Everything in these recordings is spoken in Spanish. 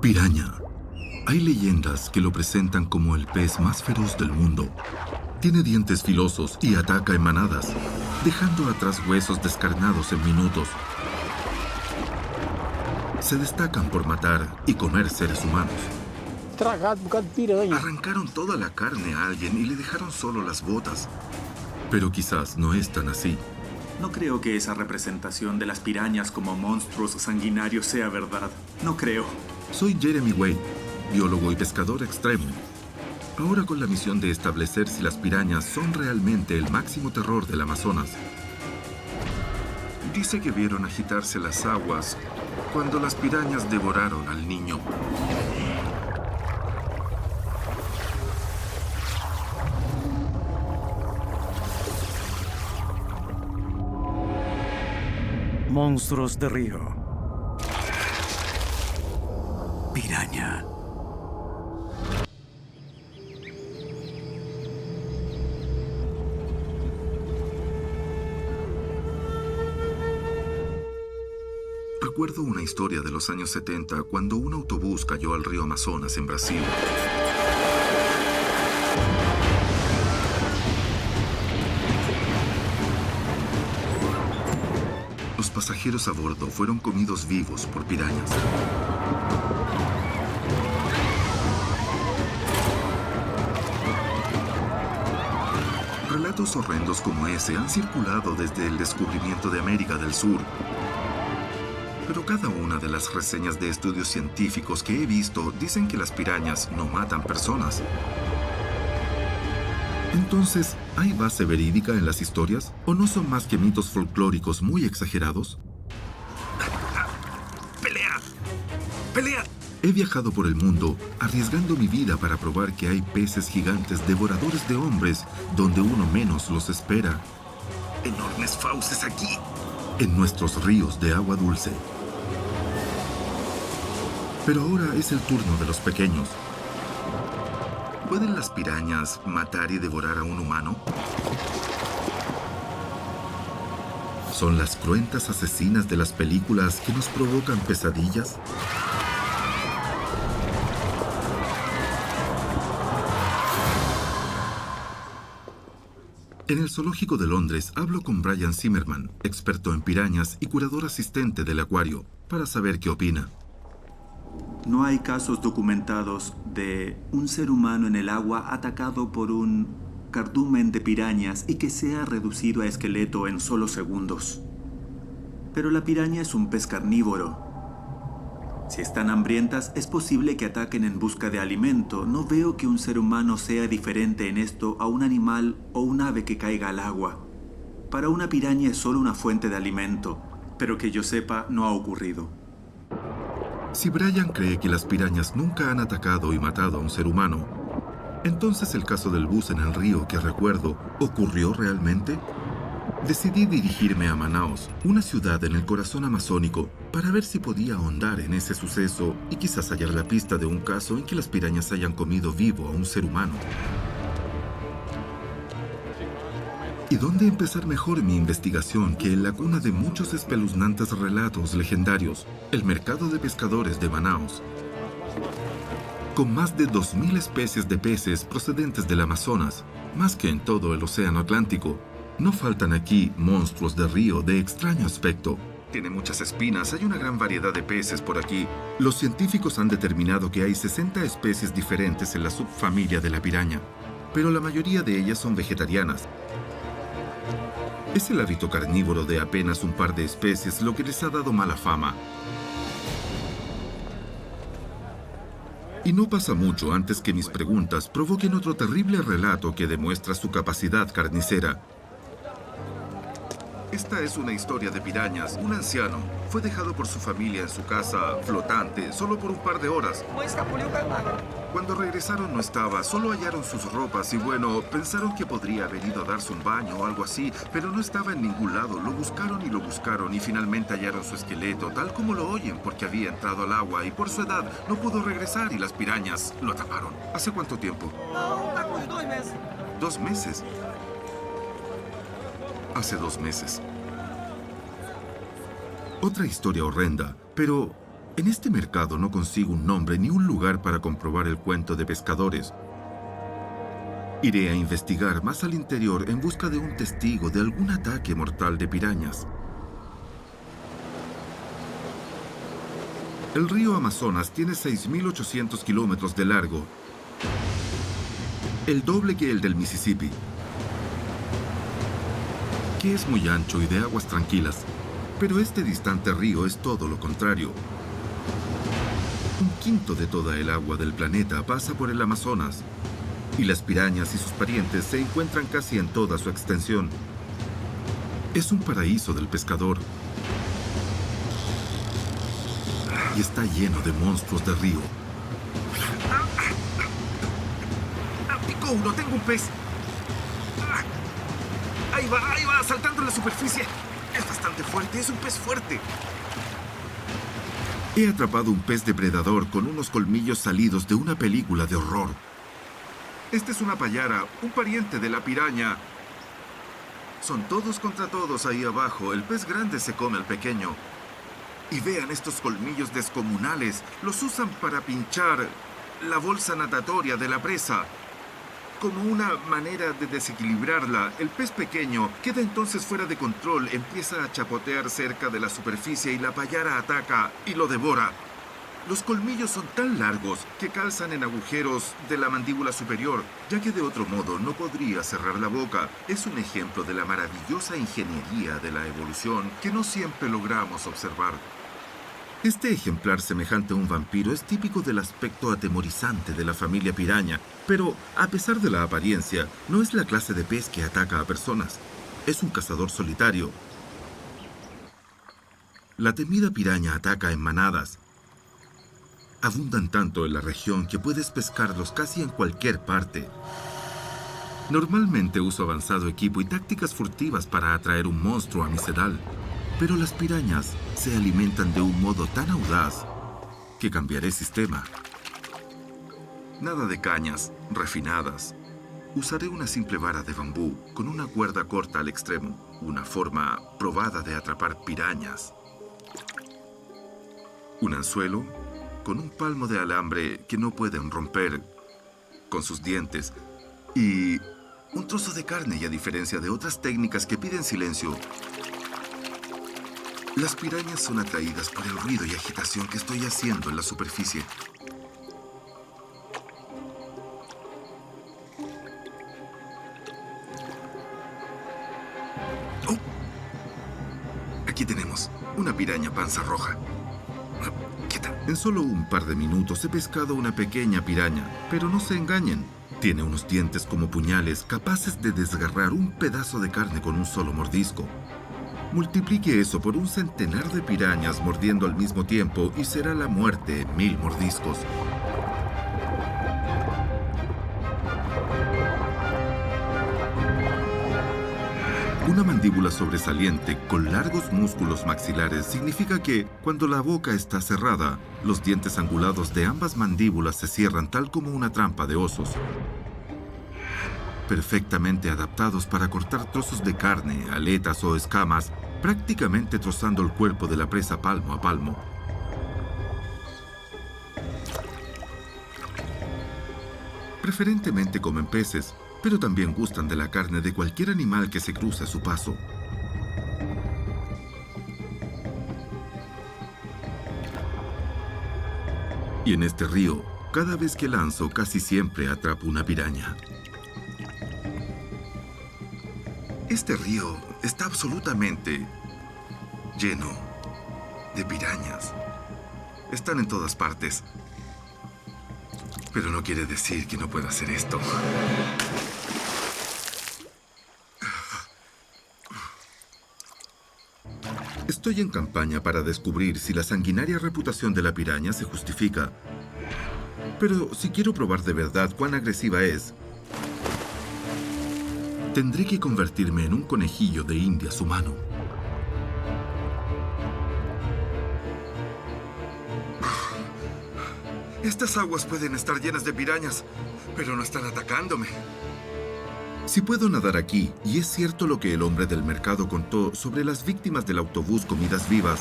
Piraña. Hay leyendas que lo presentan como el pez más feroz del mundo. Tiene dientes filosos y ataca en manadas, dejando atrás huesos descarnados en minutos. Se destacan por matar y comer seres humanos. Arrancaron toda la carne a alguien y le dejaron solo las botas. Pero quizás no es tan así. No creo que esa representación de las pirañas como monstruos sanguinarios sea verdad. No creo. Soy Jeremy Wade, biólogo y pescador extremo. Ahora con la misión de establecer si las pirañas son realmente el máximo terror del Amazonas. Dice que vieron agitarse las aguas cuando las pirañas devoraron al niño. Monstruos de río. Piraña. Recuerdo una historia de los años 70 cuando un autobús cayó al río Amazonas en Brasil. Los pasajeros a bordo fueron comidos vivos por pirañas. Relatos horrendos como ese han circulado desde el descubrimiento de América del Sur. Pero cada una de las reseñas de estudios científicos que he visto dicen que las pirañas no matan personas. Entonces, ¿hay base verídica en las historias? ¿O no son más que mitos folclóricos muy exagerados? ¡Pelea! ¡Pelea! He viajado por el mundo, arriesgando mi vida para probar que hay peces gigantes devoradores de hombres donde uno menos los espera. Enormes fauces aquí, en nuestros ríos de agua dulce. Pero ahora es el turno de los pequeños. ¿Pueden las pirañas matar y devorar a un humano? ¿Son las cruentas asesinas de las películas que nos provocan pesadillas? En el Zoológico de Londres hablo con Brian Zimmerman, experto en pirañas y curador asistente del acuario, para saber qué opina. No hay casos documentados de un ser humano en el agua atacado por un cardumen de pirañas y que sea reducido a esqueleto en solo segundos. Pero la piraña es un pez carnívoro. Si están hambrientas, es posible que ataquen en busca de alimento. No veo que un ser humano sea diferente en esto a un animal o un ave que caiga al agua. Para una piraña es solo una fuente de alimento, pero que yo sepa no ha ocurrido. Si Brian cree que las pirañas nunca han atacado y matado a un ser humano, entonces el caso del bus en el río que recuerdo, ¿ocurrió realmente? Decidí dirigirme a Manaus, una ciudad en el corazón amazónico, para ver si podía ahondar en ese suceso y quizás hallar la pista de un caso en que las pirañas hayan comido vivo a un ser humano. ¿Y dónde empezar mejor mi investigación que en la cuna de muchos espeluznantes relatos legendarios, el mercado de pescadores de Manaus? Con más de 2.000 especies de peces procedentes del Amazonas, más que en todo el océano Atlántico, no faltan aquí monstruos de río de extraño aspecto. Tiene muchas espinas, hay una gran variedad de peces por aquí. Los científicos han determinado que hay 60 especies diferentes en la subfamilia de la piraña, pero la mayoría de ellas son vegetarianas. Es el hábito carnívoro de apenas un par de especies lo que les ha dado mala fama. Y no pasa mucho antes que mis preguntas provoquen otro terrible relato que demuestra su capacidad carnicera. Esta es una historia de pirañas. Un anciano fue dejado por su familia en su casa flotante solo por un par de horas. Cuando regresaron no estaba, solo hallaron sus ropas y bueno, pensaron que podría haber ido a darse un baño o algo así, pero no estaba en ningún lado. Lo buscaron y finalmente hallaron su esqueleto, tal como lo oyen, porque había entrado al agua y por su edad no pudo regresar y las pirañas lo atraparon. ¿Hace cuánto tiempo? 2 meses. Hace 2 meses. Otra historia horrenda, pero En este mercado no consigo un nombre ni un lugar para comprobar el cuento de pescadores. Iré a investigar más al interior en busca de un testigo de algún ataque mortal de pirañas. El río Amazonas tiene 6.800 kilómetros de largo, el doble que el del Mississippi, que es muy ancho y de aguas tranquilas. Pero este distante río es todo lo contrario. Un quinto de toda el agua del planeta pasa por el Amazonas, y las pirañas y sus parientes se encuentran casi en toda su extensión. Es un paraíso del pescador. Y está lleno de monstruos de río. Picó uno, tengo un pez. Ahí va, saltando en la superficie. Es bastante fuerte, es un pez fuerte. He atrapado un pez depredador con unos colmillos salidos de una película de horror. Este es una payara, un pariente de la piraña. Son todos contra todos ahí abajo. El pez grande se come al pequeño. Y vean estos colmillos descomunales. Los usan para pinchar la bolsa natatoria de la presa. Como una manera de desequilibrarla, el pez pequeño queda entonces fuera de control, empieza a chapotear cerca de la superficie y la payara ataca y lo devora. Los colmillos son tan largos que calzan en agujeros de la mandíbula superior, ya que de otro modo no podría cerrar la boca. Es un ejemplo de la maravillosa ingeniería de la evolución que no siempre logramos observar. Este ejemplar semejante a un vampiro es típico del aspecto atemorizante de la familia piraña, pero a pesar de la apariencia, no es la clase de pez que ataca a personas. Es un cazador solitario. La temida piraña ataca en manadas. Abundan tanto en la región que puedes pescarlos casi en cualquier parte. Normalmente uso avanzado equipo y tácticas furtivas para atraer un monstruo a mi sedal, pero las pirañas se alimentan de un modo tan audaz que cambiaré sistema. Nada de cañas refinadas. Usaré una simple vara de bambú con una cuerda corta al extremo, una forma probada de atrapar pirañas. Un anzuelo con un palmo de alambre que no pueden romper con sus dientes, y un trozo de carne. Y a diferencia de otras técnicas que piden silencio, las pirañas son atraídas por el ruido y agitación que estoy haciendo en la superficie. ¡Oh! Aquí tenemos una piraña panza roja. En solo un par de minutos he pescado una pequeña piraña, pero no se engañen. Tiene unos dientes como puñales capaces de desgarrar un pedazo de carne con un solo mordisco. Multiplique eso por un centenar de pirañas mordiendo al mismo tiempo y será la muerte en 1000 mordiscos. Una mandíbula sobresaliente con largos músculos maxilares significa que, cuando la boca está cerrada, los dientes angulados de ambas mandíbulas se cierran tal como una trampa de osos. Perfectamente adaptados para cortar trozos de carne, aletas o escamas, prácticamente trozando el cuerpo de la presa palmo a palmo. Preferentemente comen peces, pero también gustan de la carne de cualquier animal que se cruce a su paso. Y en este río, cada vez que lanzo, casi siempre atrapo una piraña. Este río está absolutamente lleno de pirañas. Están en todas partes. Pero no quiere decir que no pueda hacer esto. Estoy en campaña para descubrir si la sanguinaria reputación de la piraña se justifica. Pero si quiero probar de verdad cuán agresiva es, tendré que convertirme en un conejillo de indias humano. Estas aguas pueden estar llenas de pirañas, pero no están atacándome. Si puedo nadar aquí, y es cierto lo que el hombre del mercado contó sobre las víctimas del autobús comidas vivas,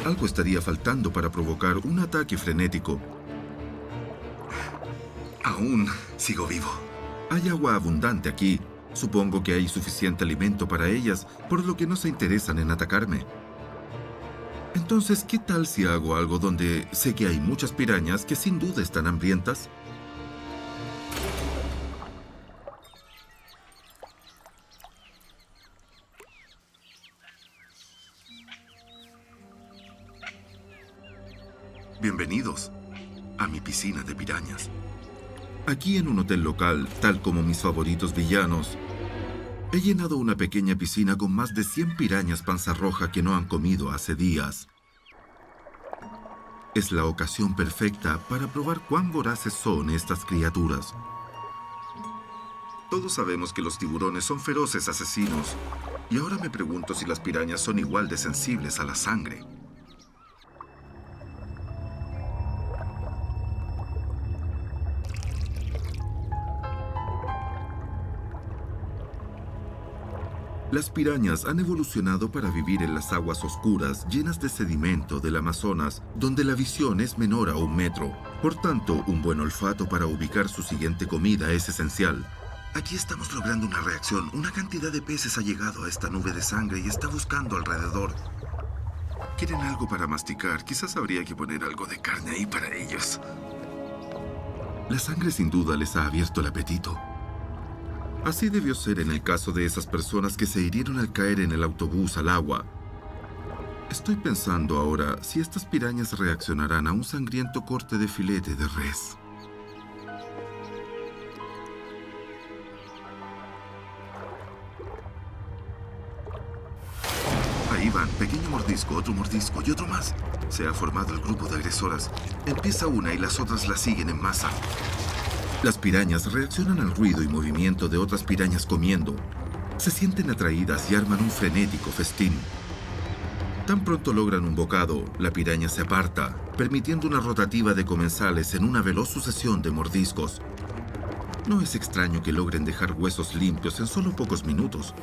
Algo estaría faltando para provocar un ataque frenético. Aún sigo vivo. Hay agua abundante aquí. Supongo que hay suficiente alimento para ellas, por lo que no se interesan en atacarme. Entonces, ¿qué tal si hago algo donde sé que hay muchas pirañas que sin duda están hambrientas? Bienvenidos a mi piscina de pirañas. Aquí en un hotel local, tal como mis favoritos villanos, he llenado una pequeña piscina con más de 100 pirañas panza roja que no han comido hace días. Es la ocasión perfecta para probar cuán voraces son estas criaturas. Todos sabemos que los tiburones son feroces asesinos, y ahora me pregunto si las pirañas son igual de sensibles a la sangre. Las pirañas han evolucionado para vivir en las aguas oscuras llenas de sedimento del Amazonas, donde la visión es menor a 1 metro. Por tanto, un buen olfato para ubicar su siguiente comida es esencial. Aquí estamos logrando una reacción. Una cantidad de peces ha llegado a esta nube de sangre y está buscando alrededor. ¿Quieren algo para masticar? Quizás habría que poner algo de carne ahí para ellos. La sangre sin duda les ha abierto el apetito. Así debió ser en el caso de esas personas que se hirieron al caer en el autobús al agua. Estoy pensando ahora si estas pirañas reaccionarán a un sangriento corte de filete de res. Ahí van, pequeño mordisco, otro mordisco y otro más. Se ha formado el grupo de agresoras. Empieza una y las otras la siguen en masa. Las pirañas reaccionan al ruido y movimiento de otras pirañas comiendo. Se sienten atraídas y arman un frenético festín. Tan pronto logran un bocado, la piraña se aparta, permitiendo una rotativa de comensales en una veloz sucesión de mordiscos. No es extraño que logren dejar huesos limpios en solo pocos minutos.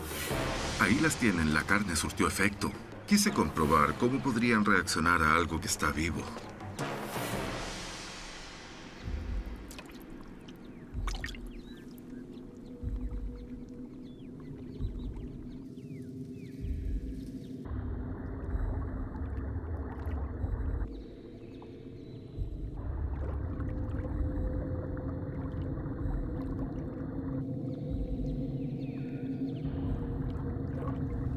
Ahí las tienen, la carne surtió efecto. Quise comprobar cómo podrían reaccionar a algo que está vivo.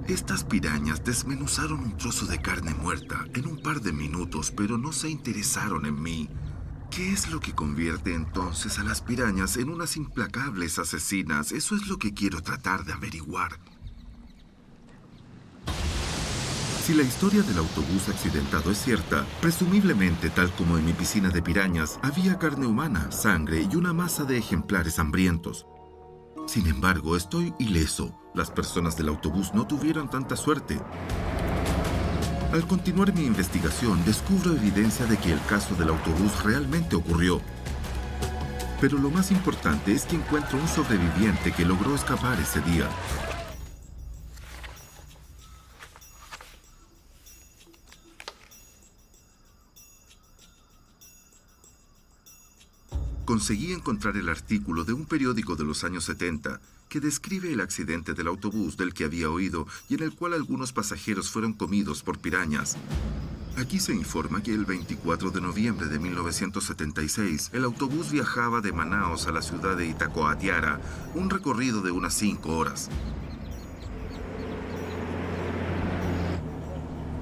Estas pirañas desmenuzaron un trozo de carne muerta en un par de minutos, pero no se interesaron en mí. ¿Qué es lo que convierte entonces a las pirañas en unas implacables asesinas? Eso es lo que quiero tratar de averiguar. Si la historia del autobús accidentado es cierta, presumiblemente, tal como en mi piscina de pirañas, había carne humana, sangre y una masa de ejemplares hambrientos. Sin embargo, estoy ileso. Las personas del autobús no tuvieron tanta suerte. Al continuar mi investigación, descubro evidencia de que el caso del autobús realmente ocurrió. Pero lo más importante es que encuentro un sobreviviente que logró escapar ese día. Conseguí encontrar el artículo de un periódico de los años 70 que describe el accidente del autobús del que había oído y en el cual algunos pasajeros fueron comidos por pirañas. Aquí se informa que el 24 de noviembre de 1976, el autobús viajaba de Manaos a la ciudad de Itacoatiara, un recorrido de unas 5 horas.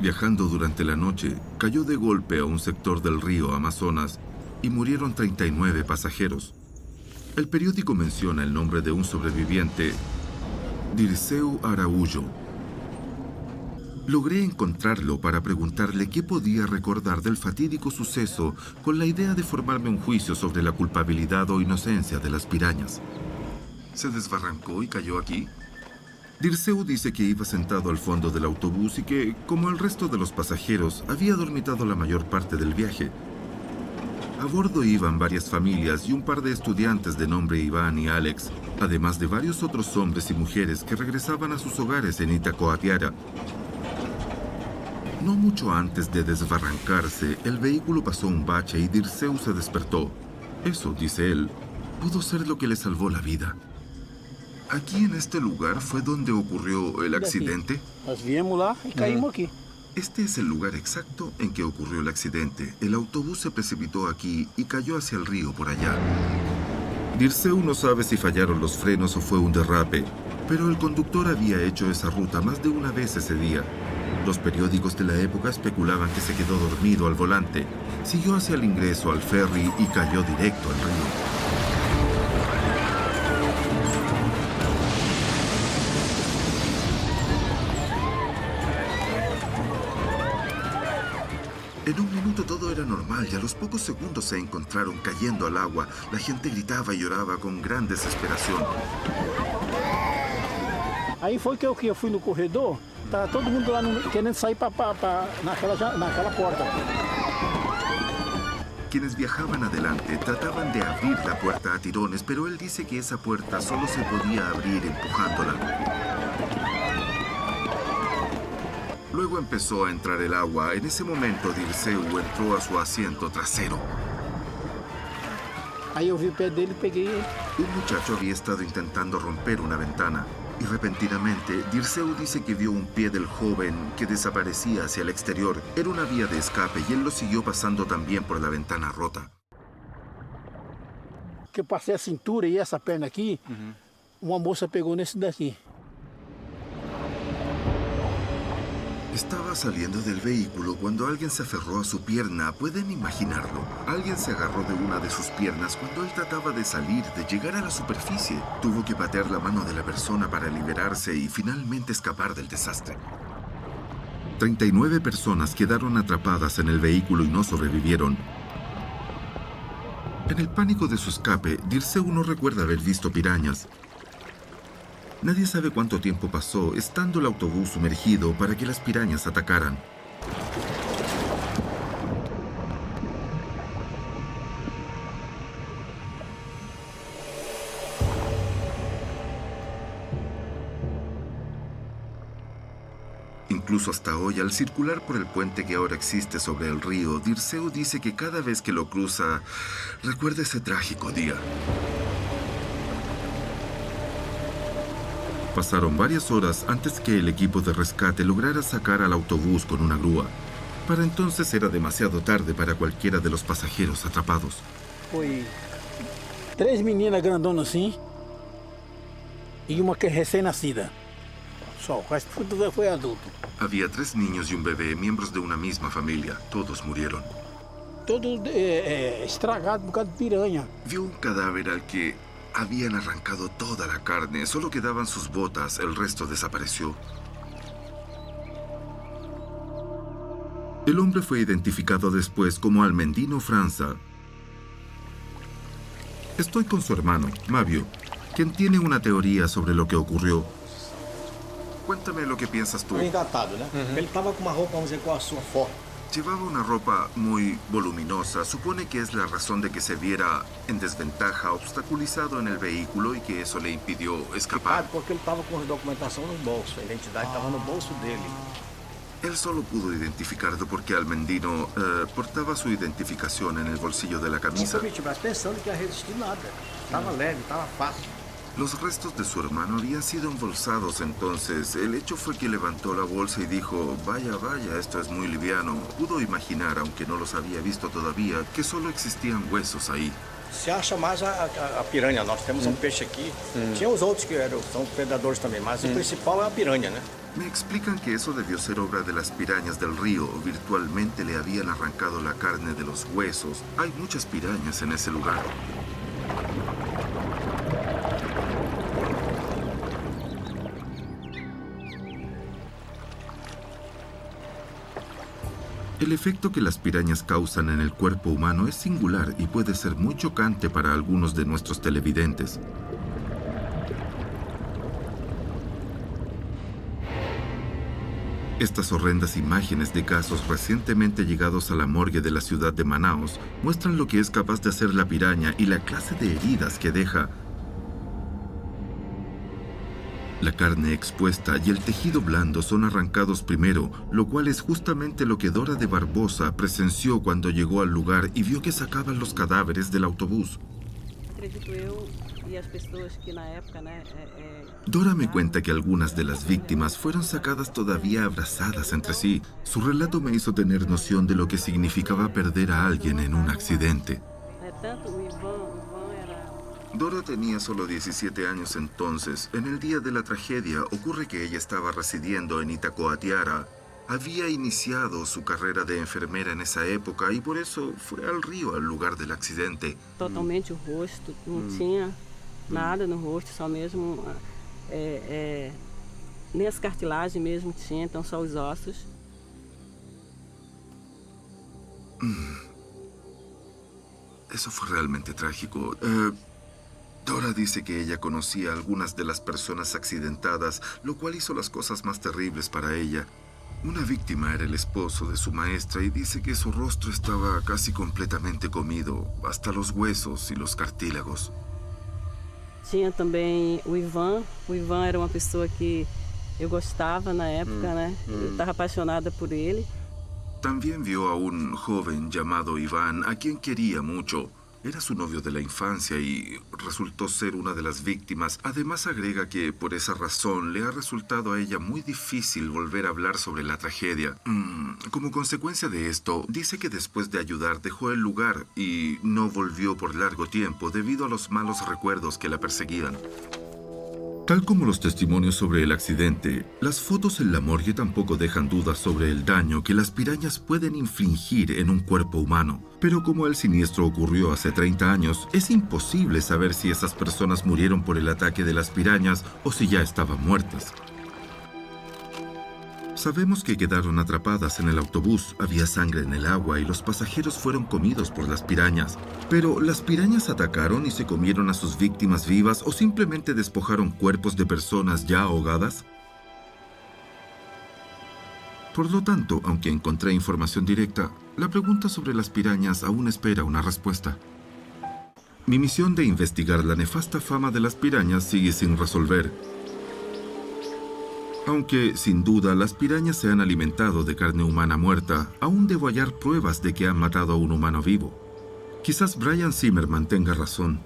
Viajando durante la noche, cayó de golpe a un sector del río Amazonas y murieron 39 pasajeros. El periódico menciona el nombre de un sobreviviente, Dirceu Araújo. Logré encontrarlo para preguntarle qué podía recordar del fatídico suceso con la idea de formarme un juicio sobre la culpabilidad o inocencia de las pirañas. ¿Se desbarrancó y cayó aquí? Dirceu dice que iba sentado al fondo del autobús y que, como el resto de los pasajeros, había dormitado la mayor parte del viaje. A bordo iban varias familias y un par de estudiantes de nombre Iván y Alex, además de varios otros hombres y mujeres que regresaban a sus hogares en Itacoatiara. No mucho antes de desbarrancarse, el vehículo pasó un bache y Dirceu se despertó. Eso, dice él, pudo ser lo que le salvó la vida. ¿Aquí en este lugar fue donde ocurrió el accidente? Nós viemos lá e caímos aqui. Este es el lugar exacto en que ocurrió el accidente. El autobús se precipitó aquí y cayó hacia el río por allá. Dirceu no sabe si fallaron los frenos o fue un derrape, pero el conductor había hecho esa ruta más de una vez ese día. Los periódicos de la época especulaban que se quedó dormido al volante, siguió hacia el ingreso al ferry y cayó directo al río. En un minuto todo era normal y a los pocos segundos se encontraron cayendo al agua. La gente gritaba y lloraba con gran desesperación. Aí foi que eu fui no corredor, tá todo mundo lá querendo sair naquela porta. Quienes viajaban adelante trataban de abrir la puerta a tirones, pero él dice que esa puerta solo se podía abrir empujándola. Luego empezó a entrar el agua. En ese momento, Dirceu entró a su asiento trasero. Aí eu vi o pé dele e peguei ele. Un muchacho había estado intentando romper una ventana y repentinamente Dirceu dice que vio un pie del joven que desaparecía hacia el exterior. Era una vía de escape y él lo siguió pasando también por la ventana rota. Que eu passei a cintura e essa perna aqui, uma moça pegou nesse daqui. Estaba saliendo del vehículo cuando alguien se aferró a su pierna. ¿Pueden imaginarlo? Alguien se agarró de una de sus piernas cuando él trataba de salir, de llegar a la superficie. Tuvo que patear la mano de la persona para liberarse y finalmente escapar del desastre. 39 personas quedaron atrapadas en el vehículo y no sobrevivieron. En el pánico de su escape, Dirceu no recuerda haber visto pirañas. Nadie sabe cuánto tiempo pasó estando el autobús sumergido para que las pirañas atacaran. Incluso hasta hoy, al circular por el puente que ahora existe sobre el río, Dirceu dice que cada vez que lo cruza, recuerda ese trágico día. Pasaron varias horas antes que el equipo de rescate lograra sacar al autobús con una grúa. Para entonces era demasiado tarde para cualquiera de los pasajeros atrapados. Foi 3 meninas grandonas assim e uma que é recém-nascida. Só, o resto tudo foi adulto. Había 3 niños y un bebé, miembros de una misma familia. Todos murieron. Todo estragado por causa de piranha. Vio un cadáver al que habían arrancado toda la carne. Solo quedaban sus botas. El resto desapareció. El hombre fue identificado después como Almendino França. Estoy con su hermano, Mavio, quien tiene una teoría sobre lo que ocurrió. Cuéntame lo que piensas tú. Engatado, né? Ele tava com uma roupa, vamos dizer, com a sua forte. Llevaba una ropa muy voluminosa. Supone que es la razón de que se viera en desventaja, obstaculizado en el vehículo y que eso le impidió escapar. Porque ele tava com a documentação no bolso, a identidade estava no bolso dele. Él solo pudo identificarlo porque Almendino portaba su identificación en el bolsillo de la camisa. Mas pensando que ia resistir nada. Tava leve, tava fácil. Los restos de su hermano habían sido embolsados entonces. El hecho fue que levantó la bolsa y dijo, vaya, vaya, esto es muy liviano. Pudo imaginar, aunque no los había visto todavía, que solo existían huesos ahí. Se acha mais a piranha. Nós temos um peixe aqui. Tinha os outros que são predadores também, mas o principal é a piranha, né? Me explican que eso debió ser obra de las pirañas del río. Virtualmente le habían arrancado la carne de los huesos. Hay muchas pirañas en ese lugar. El efecto que las pirañas causan en el cuerpo humano es singular y puede ser muy chocante para algunos de nuestros televidentes. Estas horrendas imágenes de casos recientemente llegados a la morgue de la ciudad de Manaus muestran lo que es capaz de hacer la piraña y la clase de heridas que deja. La carne expuesta y el tejido blando son arrancados primero, lo cual es justamente lo que Dora de Barbosa presenció cuando llegó al lugar y vio que sacaban los cadáveres del autobús. Dora me cuenta que algunas de las víctimas fueron sacadas todavía abrazadas entre sí. Su relato me hizo tener noción de lo que significaba perder a alguien en un accidente. Dora tenía solo 17 años entonces. En el día de la tragedia ocurre que ella estaba residiendo en Itacoatiara. Había iniciado su carrera de enfermera en esa época y por eso fue al río al lugar del accidente. Totalmente o rosto, não tinha nada no rosto, só mesmo nem as cartilagens mesmo tinha, então só os ossos. Eso fue realmente trágico. Dora dice que ella conocía a algunas de las personas accidentadas, lo cual hizo las cosas más terribles para ella. Una víctima era el esposo de su maestra y dice que su rostro estaba casi completamente comido, hasta los huesos y los cartílagos. Tinha também o Ivan. O Ivan era uma pessoa que eu gostava na época, né? Eu estava apaixonada por ele. También vio a un joven llamado Iván, a quien quería mucho. Era su novio de la infancia y resultó ser una de las víctimas. Además agrega que por esa razón le ha resultado a ella muy difícil volver a hablar sobre la tragedia. Como consecuencia de esto, dice que después de ayudar dejó el lugar y no volvió por largo tiempo debido a los malos recuerdos que la perseguían. Tal como los testimonios sobre el accidente, las fotos en la morgue tampoco dejan dudas sobre el daño que las pirañas pueden infligir en un cuerpo humano. Pero como el siniestro ocurrió hace 30 años, es imposible saber si esas personas murieron por el ataque de las pirañas o si ya estaban muertas. Sabemos que quedaron atrapadas en el autobús, había sangre en el agua y los pasajeros fueron comidos por las pirañas. Pero, ¿las pirañas atacaron y se comieron a sus víctimas vivas o simplemente despojaron cuerpos de personas ya ahogadas? Por lo tanto, aunque encontré información directa, la pregunta sobre las pirañas aún espera una respuesta. Mi misión de investigar la nefasta fama de las pirañas sigue sin resolver. Aunque, sin duda, las pirañas se han alimentado de carne humana muerta, aún debo hallar pruebas de que han matado a un humano vivo. Quizás Brian Zimmerman tenga razón.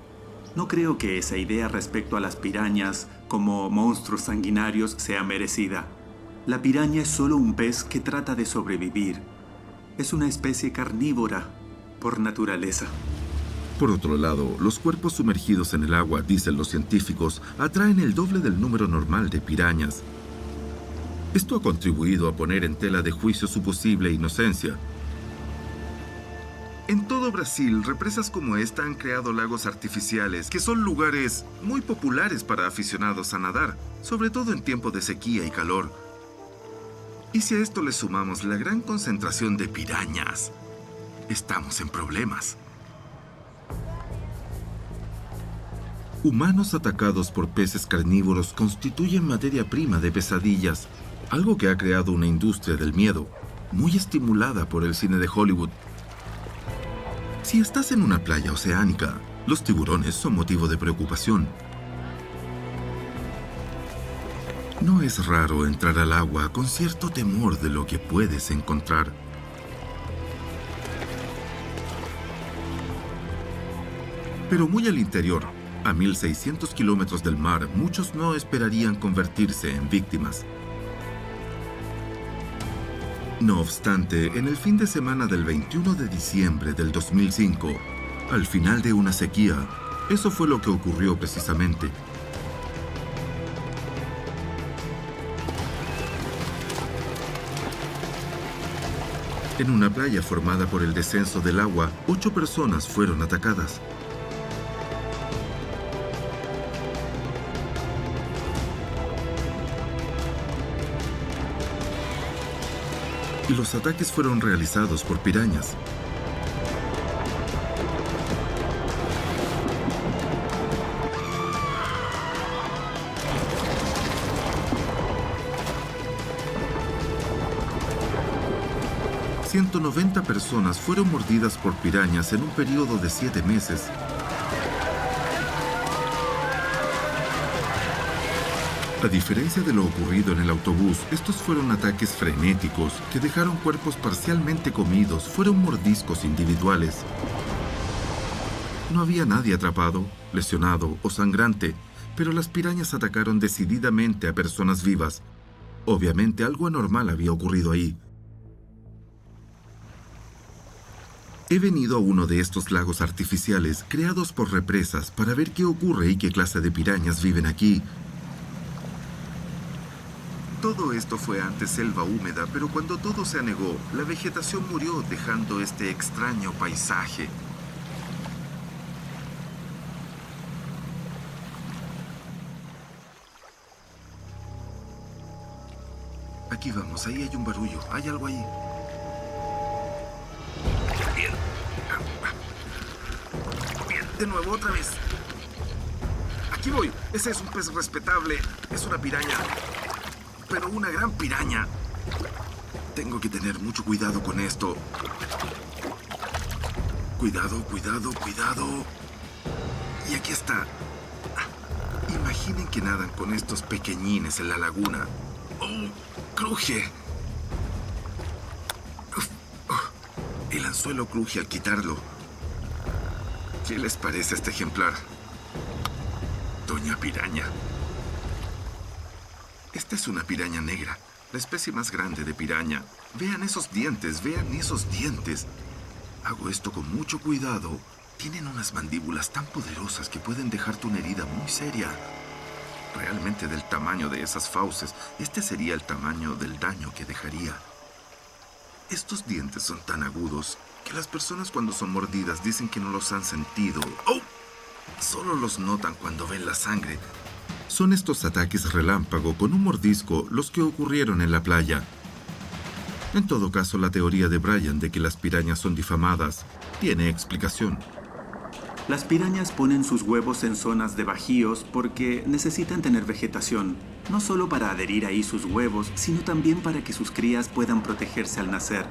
No creo que esa idea respecto a las pirañas como monstruos sanguinarios sea merecida. La piraña es solo un pez que trata de sobrevivir. Es una especie carnívora por naturaleza. Por otro lado, los cuerpos sumergidos en el agua, dicen los científicos, atraen el doble del número normal de pirañas. Esto ha contribuido a poner en tela de juicio su posible inocencia. En todo Brasil, represas como esta han creado lagos artificiales, que son lugares muy populares para aficionados a nadar, sobre todo en tiempo de sequía y calor. Y si a esto le sumamos la gran concentración de pirañas, estamos en problemas. Humanos atacados por peces carnívoros constituyen materia prima de pesadillas, algo que ha creado una industria del miedo, muy estimulada por el cine de Hollywood. Si estás en una playa oceánica, los tiburones son motivo de preocupación. No es raro entrar al agua con cierto temor de lo que puedes encontrar. Pero muy al interior, a 1.600 kilómetros del mar, muchos no esperarían convertirse en víctimas. No obstante, en el fin de semana del 21 de diciembre del 2005, al final de una sequía, eso fue lo que ocurrió precisamente. En una playa formada por el descenso del agua, 8 personas fueron atacadas. Y los ataques fueron realizados por pirañas. ...190 personas fueron mordidas por pirañas en un periodo de 7 meses. A diferencia de lo ocurrido en el autobús, estos fueron ataques frenéticos que dejaron cuerpos parcialmente comidos, fueron mordiscos individuales. No había nadie atrapado, lesionado o sangrante, pero las pirañas atacaron decididamente a personas vivas. Obviamente algo anormal había ocurrido ahí. He venido a uno de estos lagos artificiales creados por represas para ver qué ocurre y qué clase de pirañas viven aquí. Todo esto fue antes selva húmeda, pero cuando todo se anegó, la vegetación murió dejando este extraño paisaje. Aquí vamos, ahí hay un barullo, hay algo ahí. Bien. Bien, de nuevo, otra vez. Aquí voy. Ese es un pez respetable. Es una piraña. Pero una gran piraña. Tengo que tener mucho cuidado con esto. Cuidado, cuidado, cuidado. Y aquí está. Imaginen que nadan con estos pequeñines en la laguna. ¡Oh! ¡Cruje! El anzuelo cruje al quitarlo. ¿Qué les parece este ejemplar? Doña Piraña. Esta es una piraña negra, la especie más grande de piraña. Vean esos dientes, vean esos dientes. Hago esto con mucho cuidado. Tienen unas mandíbulas tan poderosas que pueden dejarte una herida muy seria. Realmente del tamaño de esas fauces, este sería el tamaño del daño que dejaría. Estos dientes son tan agudos que las personas cuando son mordidas dicen que no los han sentido. ¡Oh! Solo los notan cuando ven la sangre. Son estos ataques relámpago con un mordisco los que ocurrieron en la playa. En todo caso, la teoría de Brian de que las pirañas son difamadas tiene explicación. Las pirañas ponen sus huevos en zonas de bajíos porque necesitan tener vegetación, no solo para adherir ahí sus huevos, sino también para que sus crías puedan protegerse al nacer.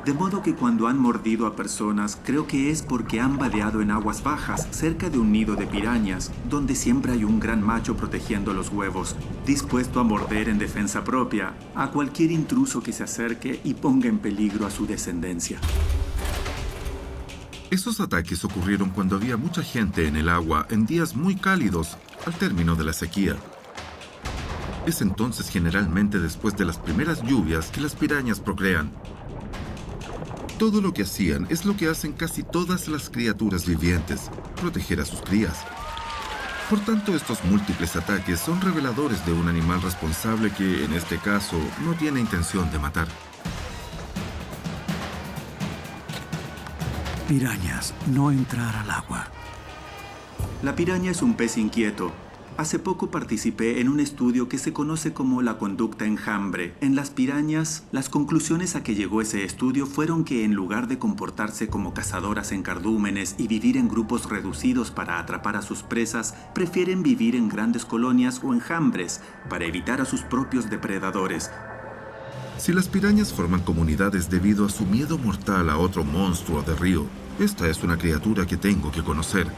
De modo que cuando han mordido a personas, creo que es porque han vadeado en aguas bajas, cerca de un nido de pirañas, donde siempre hay un gran macho protegiendo los huevos, dispuesto a morder en defensa propia a cualquier intruso que se acerque y ponga en peligro a su descendencia. Esos ataques ocurrieron cuando había mucha gente en el agua en días muy cálidos, al término de la sequía. Es entonces generalmente después de las primeras lluvias que las pirañas procrean. Todo lo que hacían es lo que hacen casi todas las criaturas vivientes, proteger a sus crías. Por tanto, estos múltiples ataques son reveladores de un animal responsable que, en este caso, no tiene intención de matar. Pirañas, no entrar al agua. La piraña es un pez inquieto. Hace poco participé en un estudio que se conoce como la conducta enjambre. En las pirañas, las conclusiones a que llegó ese estudio fueron que en lugar de comportarse como cazadoras en cardúmenes y vivir en grupos reducidos para atrapar a sus presas, prefieren vivir en grandes colonias o enjambres para evitar a sus propios depredadores. Si las pirañas forman comunidades debido a su miedo mortal a otro monstruo de río, esta es una criatura que tengo que conocer.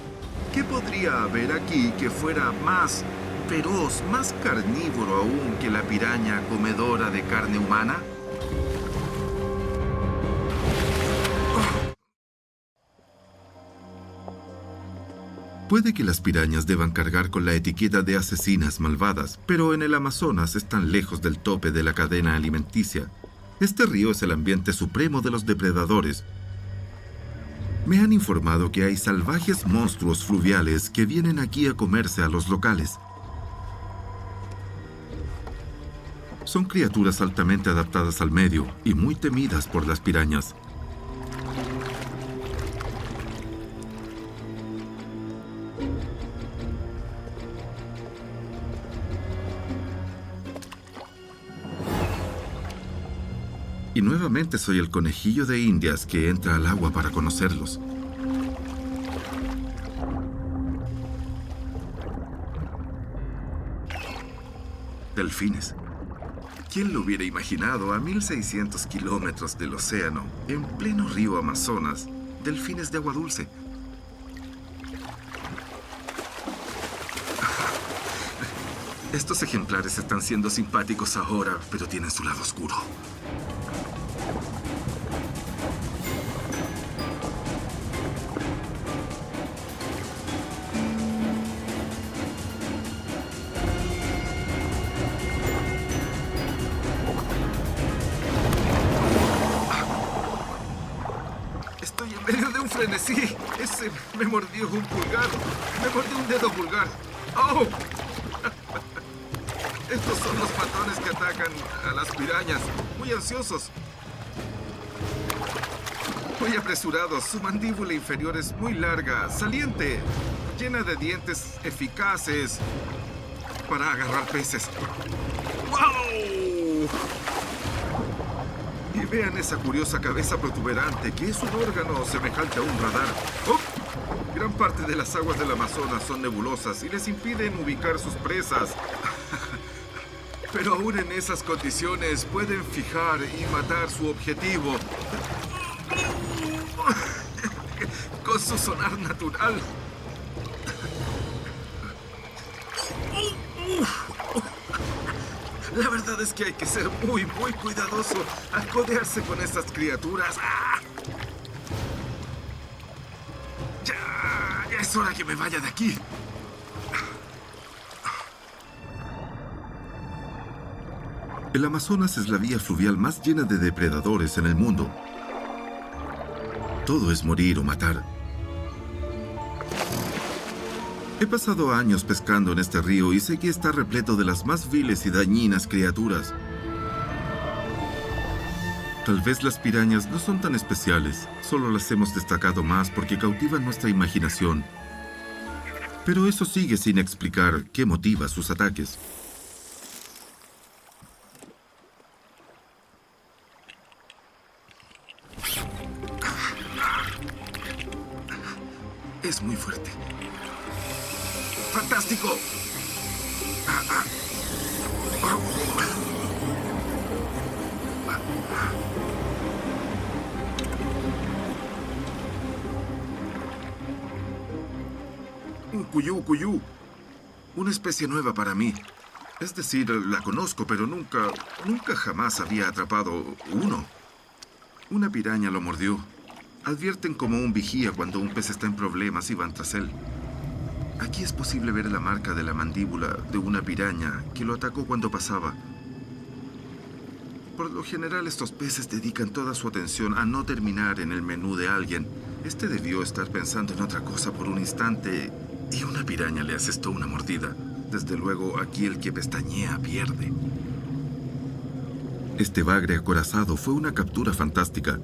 ¿Qué podría haber aquí que fuera más feroz, más carnívoro aún que la piraña comedora de carne humana? Puede que las pirañas deban cargar con la etiqueta de asesinas malvadas, pero en el Amazonas están lejos del tope de la cadena alimenticia. Este río es el ambiente supremo de los depredadores. Me han informado que hay salvajes monstruos fluviales que vienen aquí a comerse a los locales. Son criaturas altamente adaptadas al medio y muy temidas por las pirañas. Y nuevamente soy el conejillo de Indias que entra al agua para conocerlos. Delfines. ¿Quién lo hubiera imaginado a 1600 kilómetros del océano, en pleno río Amazonas, delfines de agua dulce? Estos ejemplares están siendo simpáticos ahora, pero tienen su lado oscuro. Estoy en medio de un frenesí. Ese me mordió un pulgar. Me mordió un dedo pulgar. ¡Oh! Estos son los patrones que atacan a las pirañas. Muy ansiosos. Muy apresurados. Su mandíbula inferior es muy larga, saliente, llena de dientes eficaces para agarrar peces. ¡Wow! Y vean esa curiosa cabeza protuberante, que es un órgano semejante a un radar. ¡Oh! Gran parte de las aguas del Amazonas son nebulosas y les impiden ubicar sus presas. Pero aún en esas condiciones pueden fijar y matar su objetivo con su sonar natural. La verdad es que hay que ser muy cuidadoso al codearse con estas criaturas. ¡Ah! Ya es hora que me vaya de aquí. El Amazonas es la vía fluvial más llena de depredadores en el mundo. Todo es morir o matar. He pasado años pescando en este río y sé que está repleto de las más viles y dañinas criaturas. Tal vez las pirañas no son tan especiales, solo las hemos destacado más porque cautivan nuestra imaginación. Pero eso sigue sin explicar qué motiva sus ataques. Es muy fuerte. ¡Fantástico! Un cuyú. Una especie nueva para mí. Es decir, la conozco, pero nunca jamás había atrapado uno. Una piraña lo mordió. Advierten como un vigía cuando un pez está en problemas y van tras él. Aquí es posible ver la marca de la mandíbula de una piraña que lo atacó cuando pasaba. Por lo general, estos peces dedican toda su atención a no terminar en el menú de alguien. Este debió estar pensando en otra cosa por un instante y una piraña le asestó una mordida. Desde luego, aquí el que pestañea pierde. Este bagre acorazado fue una captura fantástica.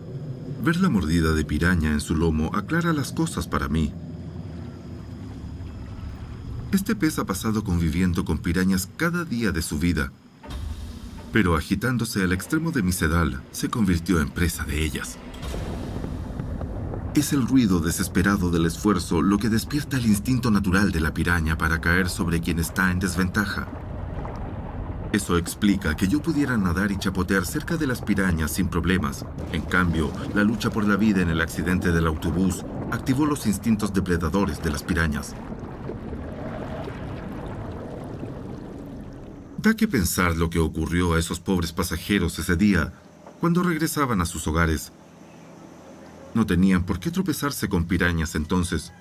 Ver la mordida de piraña en su lomo aclara las cosas para mí. Este pez ha pasado conviviendo con pirañas cada día de su vida, pero agitándose al extremo de mi sedal, se convirtió en presa de ellas. Es el ruido desesperado del esfuerzo lo que despierta el instinto natural de la piraña para caer sobre quien está en desventaja. Eso explica que yo pudiera nadar y chapotear cerca de las pirañas sin problemas. En cambio, la lucha por la vida en el accidente del autobús activó los instintos depredadores de las pirañas. Da que pensar lo que ocurrió a esos pobres pasajeros ese día, cuando regresaban a sus hogares. No tenían por qué tropezarse con pirañas entonces.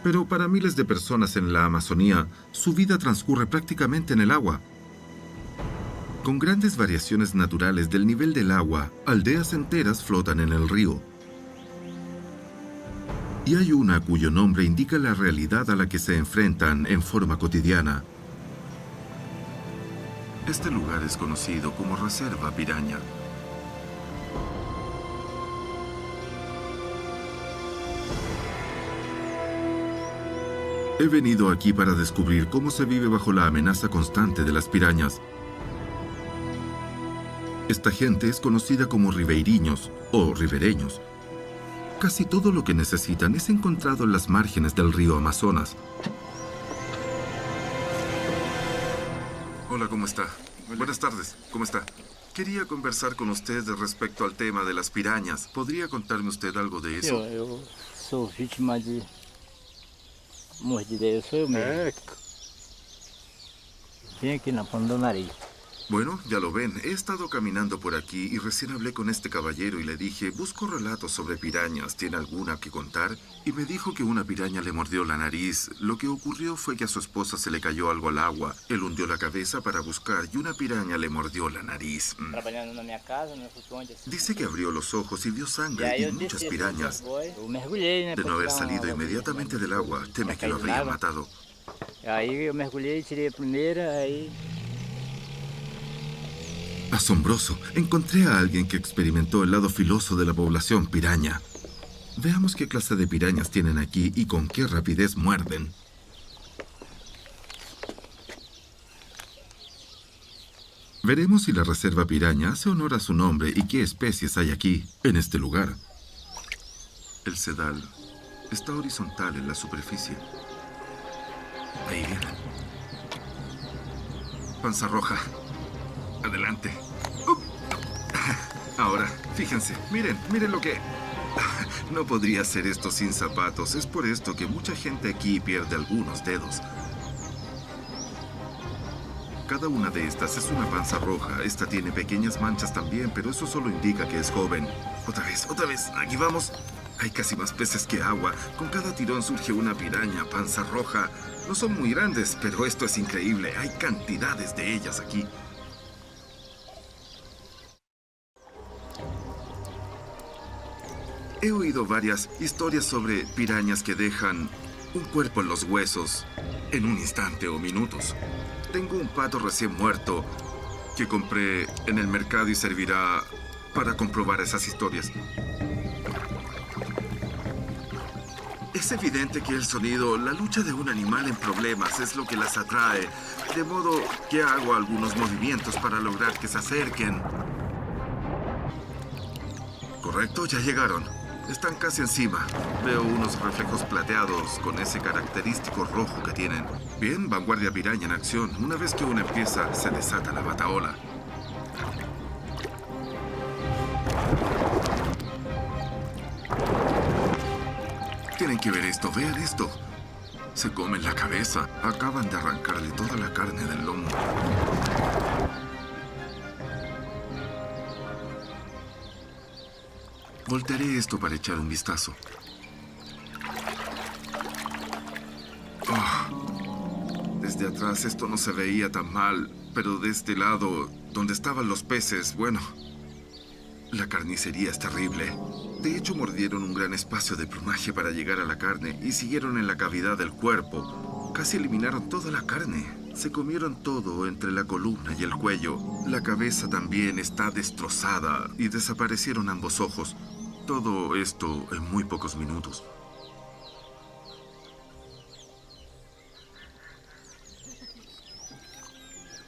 Pero para miles de personas en la Amazonía, su vida transcurre prácticamente en el agua. Con grandes variaciones naturales del nivel del agua, aldeas enteras flotan en el río. Y hay una cuyo nombre indica la realidad a la que se enfrentan en forma cotidiana. Este lugar es conocido como Reserva Piraña. He venido aquí para descubrir cómo se vive bajo la amenaza constante de las pirañas. Esta gente es conocida como ribeiriños o ribereños. Casi todo lo que necesitan es encontrado en las márgenes del río Amazonas. Hola, ¿cómo está? Buenas tardes, ¿cómo está? Quería conversar con usted respecto al tema de las pirañas. ¿Podría contarme usted algo de eso? Eu sou vítima de mordida, eu sou eu mesmo. Bem aqui na ponta do nariz. Bueno, ya lo ven, he estado caminando por aquí y recién hablé con este caballero y le dije, busco relatos sobre pirañas, ¿tiene alguna que contar? Y me dijo que una piraña le mordió la nariz. Lo que ocurrió fue que a su esposa se le cayó algo al agua. Él hundió la cabeza para buscar y una piraña le mordió la nariz. Trabalhando na minha casa, né? Fui onde assim. Dice que abrió los ojos y vio sangre y muchas pirañas. Eu mergulhei, né? De no haber salido inmediatamente del agua, teme que lo habría matado. Aí eu mergulhei, tirei a primeira, aí... Asombroso, encontré a alguien que experimentó el lado filoso de la población piraña. Veamos qué clase de pirañas tienen aquí y con qué rapidez muerden. Veremos si la reserva piraña hace honor a su nombre y qué especies hay aquí, en este lugar. El sedal está horizontal en la superficie. Ahí vienen. Panza roja. Adelante. Ahora, fíjense, miren lo que... No podría hacer esto sin zapatos. Es por esto que mucha gente aquí pierde algunos dedos. Cada una de estas es una panza roja. Esta tiene pequeñas manchas también, pero eso solo indica que es joven. Otra vez, aquí vamos. Hay casi más peces que agua. Con cada tirón surge una piraña, panza roja. No son muy grandes, pero esto es increíble. Hay cantidades de ellas aquí. He oído varias historias sobre pirañas que dejan un cuerpo en los huesos en un instante o minutos. Tengo un pato recién muerto que compré en el mercado y servirá para comprobar esas historias. Es evidente que el sonido, la lucha de un animal en problemas es lo que las atrae, de modo que hago algunos movimientos para lograr que se acerquen. Correcto, ya llegaron. Están casi encima. Veo unos reflejos plateados con ese característico rojo que tienen. Bien, vanguardia piraña en acción. Una vez que una empieza, se desata la bataola. Tienen que ver esto, vean esto. Se comen la cabeza. Acaban de arrancarle toda la carne del lomo. Voltearé esto para echar un vistazo. Oh, desde atrás esto no se veía tan mal, pero de este lado, donde estaban los peces, bueno, la carnicería es terrible. De hecho, mordieron un gran espacio de plumaje para llegar a la carne y siguieron en la cavidad del cuerpo. Casi eliminaron toda la carne. Se comieron todo entre la columna y el cuello. La cabeza también está destrozada y desaparecieron ambos ojos. Todo esto en muy pocos minutos.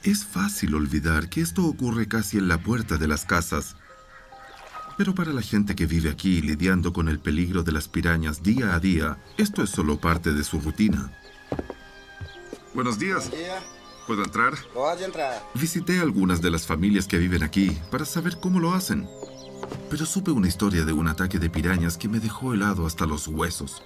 Es fácil olvidar que esto ocurre casi en la puerta de las casas. Pero para la gente que vive aquí lidiando con el peligro de las pirañas día a día, esto es solo parte de su rutina. Buenos días. ¿Puedo entrar? Pode entrar. Visité algunas de las familias que viven aquí para saber cómo lo hacen. Pero supe una historia de un ataque de pirañas que me dejó helado hasta los huesos.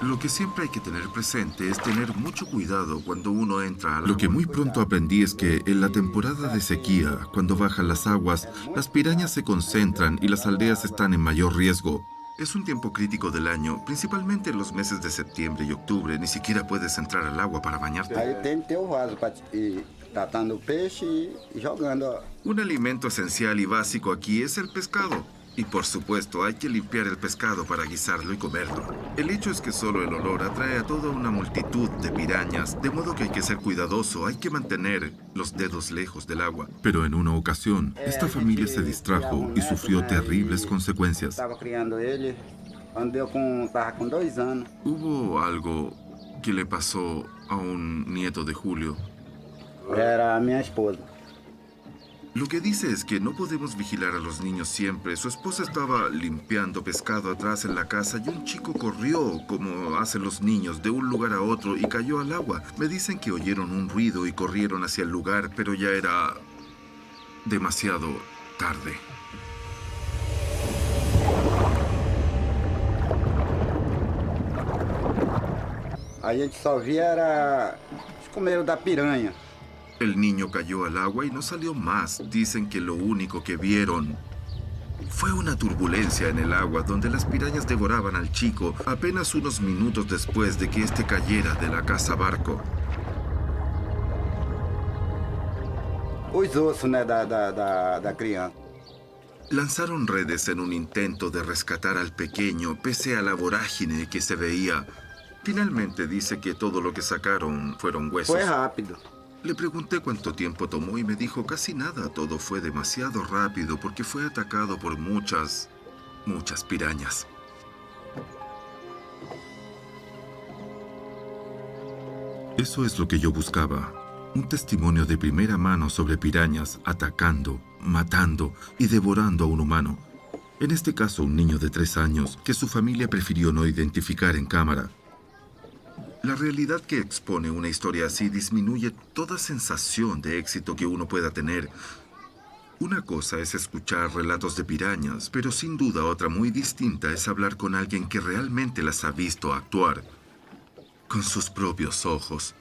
Lo que siempre hay que tener presente es tener mucho cuidado cuando uno entra a la... Lo que muy pronto aprendí es que en la temporada de sequía, cuando bajan las aguas, las pirañas se concentran y las aldeas están en mayor riesgo. Es un tiempo crítico del año, principalmente en los meses de septiembre y octubre. Ni siquiera puedes entrar al agua para bañarte. Aí tem que ter o vaso para ir tratando o peixe e jogando. Un alimento esencial y básico aquí es el pescado. Y por supuesto, hay que limpiar el pescado para guisarlo y comerlo. El hecho es que solo el olor atrae a toda una multitud de pirañas, de modo que hay que ser cuidadoso, hay que mantener los dedos lejos del agua. Pero en una ocasión, esta familia se distrajo y sufrió terribles consecuencias. Estava criando ele, estava com 2 anos. Hubo algo que le pasó a un nieto de Julio. Era a minha esposa. Lo que dice es que no podemos vigilar a los niños siempre. Su esposa estaba limpiando pescado atrás en la casa y un chico corrió, como hacen los niños, de un lugar a otro y cayó al agua. Me dicen que oyeron un ruido y corrieron hacia el lugar, pero ya era demasiado tarde. a gente só via era os comeiros da piranha. El niño cayó al agua y no salió más. Dicen que lo único que vieron fue una turbulencia en el agua donde las pirañas devoraban al chico apenas unos minutos después de que éste cayera de la casa barco. Os ossos, né, da criança. Lanzaron redes en un intento de rescatar al pequeño pese a la vorágine que se veía. Finalmente dice que todo lo que sacaron fueron huesos. Foi rápido. Le pregunté cuánto tiempo tomó y me dijo casi nada. Todo fue demasiado rápido porque fue atacado por muchas pirañas. Eso es lo que yo buscaba. Un testimonio de primera mano sobre pirañas atacando, matando y devorando a un humano. En este caso, un niño de 3 años que su familia prefirió no identificar en cámara. La realidad que expone una historia así disminuye toda sensación de éxito que uno pueda tener. Una cosa es escuchar relatos de pirañas, pero sin duda otra muy distinta es hablar con alguien que realmente las ha visto actuar con sus propios ojos.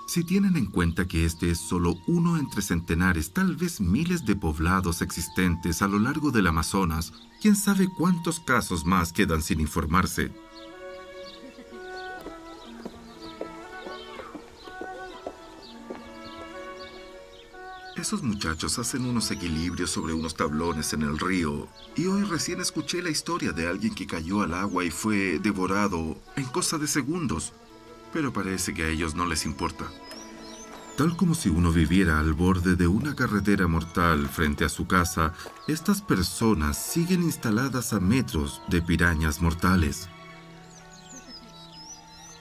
Si tienen en cuenta que este es solo uno entre centenares, tal vez miles de poblados existentes a lo largo del Amazonas, quién sabe cuántos casos más quedan sin informarse. Esos muchachos hacen unos equilibrios sobre unos tablones en el río, y hoy recién escuché la historia de alguien que cayó al agua y fue devorado en cosa de segundos, pero parece que a ellos no les importa. Tal como si uno viviera al borde de una carretera mortal frente a su casa, estas personas siguen instaladas a metros de pirañas mortales.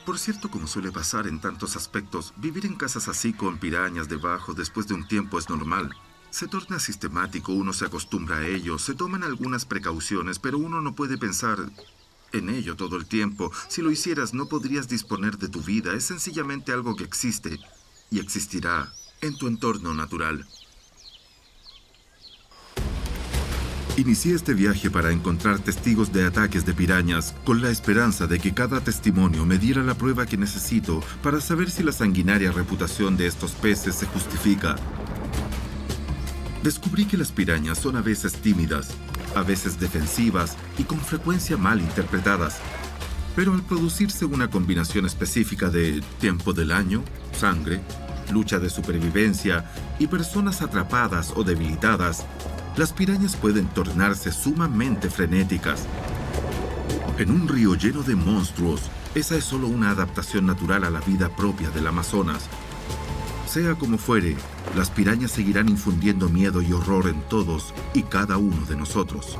Por cierto, como suele pasar en tantos aspectos, vivir en casas así con pirañas debajo después de un tiempo es normal. Se torna sistemático, uno se acostumbra a ello, se toman algunas precauciones, pero uno no puede pensar en ello todo el tiempo. Si lo hicieras, no podrías disponer de tu vida. Es sencillamente algo que existe y existirá en tu entorno natural. Inicié este viaje para encontrar testigos de ataques de pirañas, con la esperanza de que cada testimonio me diera la prueba que necesito para saber si la sanguinaria reputación de estos peces se justifica. Descubrí que las pirañas son a veces tímidas, a veces defensivas y con frecuencia mal interpretadas. Pero al producirse una combinación específica de tiempo del año, sangre, lucha de supervivencia y personas atrapadas o debilitadas, las pirañas pueden tornarse sumamente frenéticas. En un río lleno de monstruos, esa es solo una adaptación natural a la vida propia del Amazonas. Sea como fuere, las pirañas seguirán infundiendo miedo y horror en todos y cada uno de nosotros.